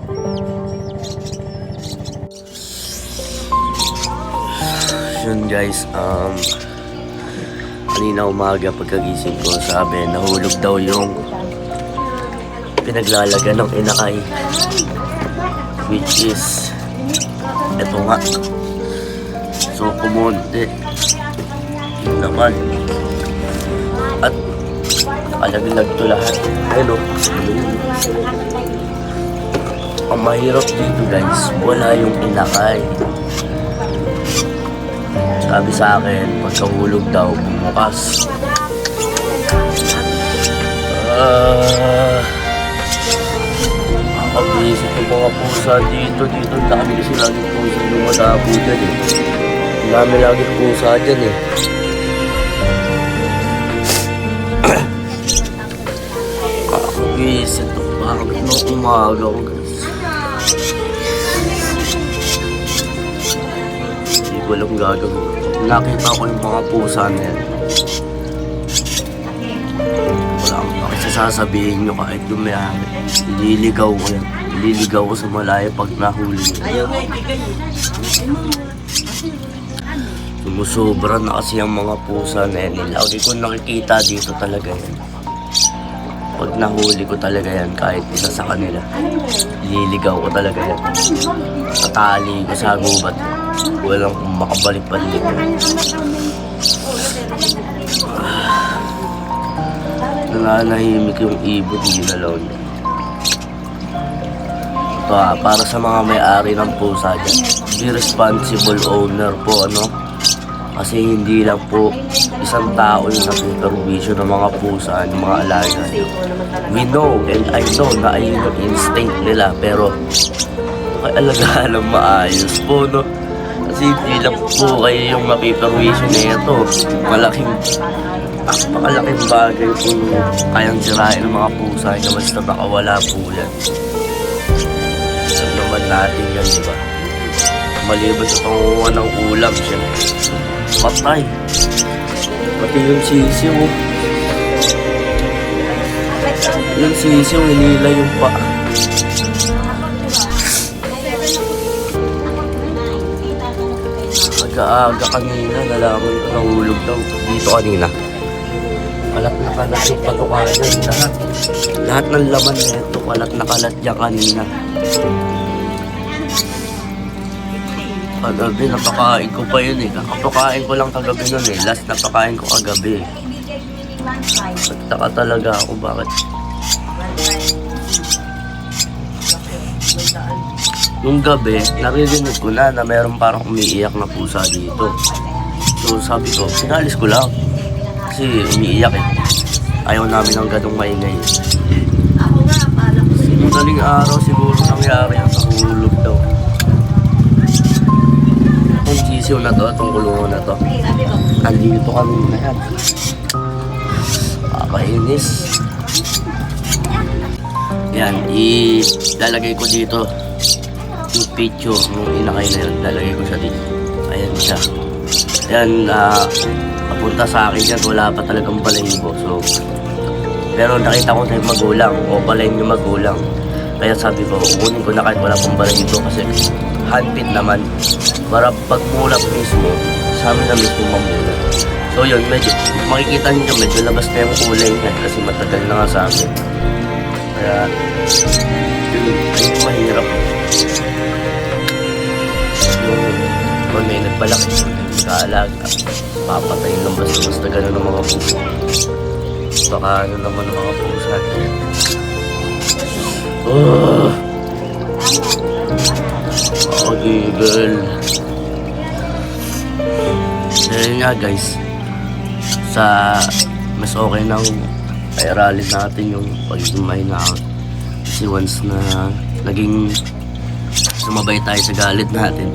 Yun guys, kanina umaga pagkagising ko, sabi nahulog daw yung pinaglalaga ng inakay, which is eto nga. So kumonti yun naman at nakalaglag to lahat. Hello, ang mahirap dito guys, wala yung inakay. Sabi sa akin, pagkahulog daw, bumukas. Makapag-iisip yung mga pusa dito. Dami kasi laging pusa lumadabo dyan eh. Dami laging pusa dyan eh. Makapag-iisip ito. Bakit nung umaga ko guys? Hindi ko alam gagawin. Nakita ko yung mga pusa na yan. Wala akong pakisasabihin nyo kahit dumiyari. Nililigaw ko yan. Nililigaw ko sa malayo pag nahuli nyo. Sumusobra na kasi ang mga pusa na yan. Lagi ko nakikita dito talaga yan. Pag nahuli ko talaga yan, kahit isa sa kanila, nililigaw ko talaga yan. Tatali ko sa gubat. Walang makabalik-balik. Nananahimik yung ibon, ginalaw niya. Ito para sa mga may-ari ng pusa dyan. Be responsible owner po, ano? Kasi hindi lang po isang tao yung nagsupervision ng mga pusa, ng mga alaga. We know and I know na ayun yung instinct nila, pero ay alagaan ng maayos po, no? Kasi hindi lang po kayo yung mapipervision na ito. Napakalaking bagay kung kayang sirain ng mga pusa na basta nakawala po yan. Alam naman natin yan, diba? Maliban sa pangunguha ng ulam, siyempre patay. Pati yung sisiw. Yung sisiw, hinila yung paa. Aga-aga kanina, nalaman ko nahulog daw. Dito kanina. Kalat na kalat yung patukayan. Lahat ng laman nito, kalat na kalat yan kanina. Kagabi, napakain ko pa yun eh. Kakapakain ko lang kagabi nun eh. Last napakain ko kagabi. Nagtaka talaga ako bakit. Nung gabi, naririnig ko na meron parang umiiyak na pusa dito. So sabi ko, sinalis ko lang. Kasi umiiyak eh. Ayaw namin ng ganong maingay. Madaling araw siguro nangyari ang sa hulog daw. Itong sisiw na to, itong kulungan na to, andito kami na yan. Kakainis. Yan, ilalagay ko dito yung picture nung inakay na yun. Lalagay ko siya dito. Ayan siya. Ayan, papunta sa akin yan, wala pa talagang balahibo. So, pero nakita ko sa yung magulang, o balahin yung magulang. Kaya sabi ko, kunin ko na kahit wala pang balahibo kasi handpid naman. Para pagmulat mismo, sa amin na mismo mamulat. So yun, medyo, makikita nyo medyo labas na yung kulay niya kasi matagal na nga sa amin. Kaya, yun, ayun mahirap. Kung may nagpalaki, nag-aalaga, papatayin lang basta gano'n ng mga puso. Baka ano naman ng mga puso natin. Okay, girl. Dahil nga guys, mas okay nang pairalin natin yung pagiging mahinaot. Kasi once na naging sumabay tayo sa galit natin,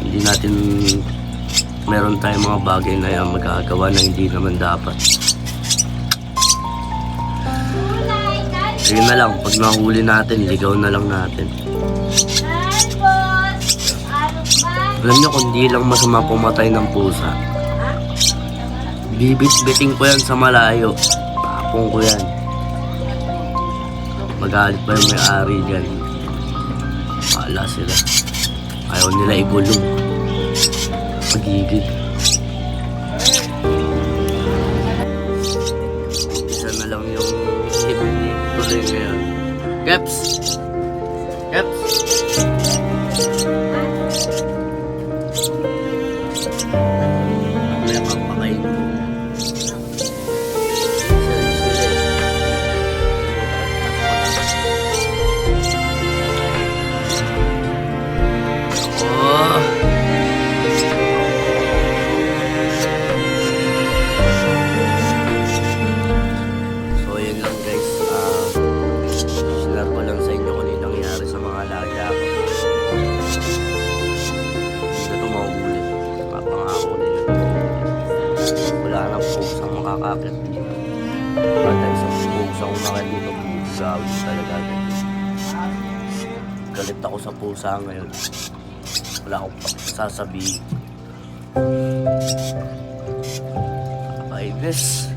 hindi natin meron tayong mga bagay na yung magagawa na hindi naman dapat. Yun na lang, pag nahuli natin, ligaw na lang natin. Alam nyo, kung di lang masama pumatay ng pusa, bibit-biting ko yan sa malayo. Tapong ko yan. Magalit pa yung may-ari dyan. Wala sila. Ayaw nila ikulong. Pagigil. Isa na lang yung tuloy ngayon. Keps! Keps! Mamaya kang pakain. So yun lang guys, sinare ko lang sa inyo kung ano yung nangyari sa mga alaga ko. Hindi na ito mahuhuli, mapangako din na ito mahuhuli. Wala nang pusang makakakit dito. Patay sa pusang umakit dito, gawin talaga guys. Galit ako sa pusa ngayon. Wala akong sasabihin. Kakainis.